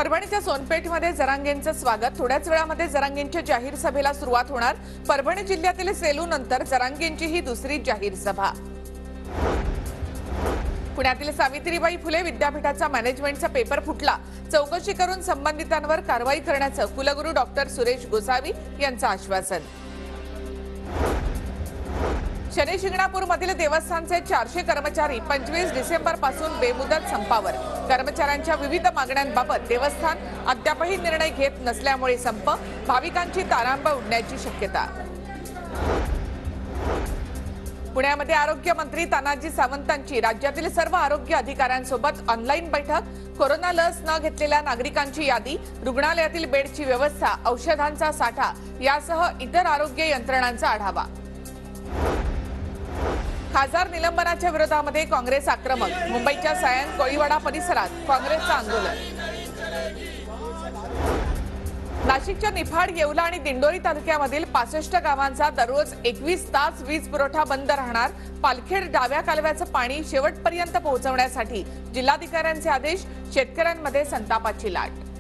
परभणीच्या सोनपेठमध्ये जरांगेंचं स्वागत। थोड्याच वेळामध्ये जरांगेंच्या जाहीर सभेला सुरुवात होणार। परभणी जिल्ह्यातील सेलू नंतर जरांगेंची ही दुसरी जाहीर सभा। पुण्यातील सावित्रीबाई फुले विद्यापीठाचा मॅनेजमेंटचा पेपर फुटला। चौकशी करून संबंधितांवर कारवाई करण्याचं कुलगुरू डॉक्टर सुरेश गोसावी यांचं आश्वासन। शनी शिंगणापूरमधील देवस्थानचे 400 कर्मचारी 25 डिसेंबर पासून बेमुदत संपावर। कर्मचाऱ्यांच्या विविध मागण्यांबाबत देवस्थान अद्यापही निर्णय घेत नसल्यामुळे संप, भाविकांची तारांबळ उडण्याची शक्यता। पुण्यामध्ये आरोग्य मंत्री तानाजी सावंतांची राज्यातील सर्व आरोग्य अधिकाऱ्यांसोबत ऑनलाईन बैठक। कोरोना लस न घेतलेल्या नागरिकांची यादी, रुग्णालयातील बेडची व्यवस्था, औषधांचा साठा यासह इतर आरोग्य यंत्रणांचा आढावा। खासदार निलंबनाच्या विरोधामध्ये काँग्रेस आक्रमक। मुंबईच्या सायन कोळीवाडा परिसरात काँग्रेसचं आंदोलन। नाशिकच्या निफाड, येवला आणि दिंडोरी तालुक्यामधील 65 गावांचा दररोज 21 तास वीज पुरवठा बंद राहणार। पालखेड डाव्या कालव्याचं पाणी शेवटपर्यंत पोहोचवण्यासाठी जिल्हाधिकाऱ्यांचे आदेश। शेतकऱ्यांमध्ये संतापाची लाट।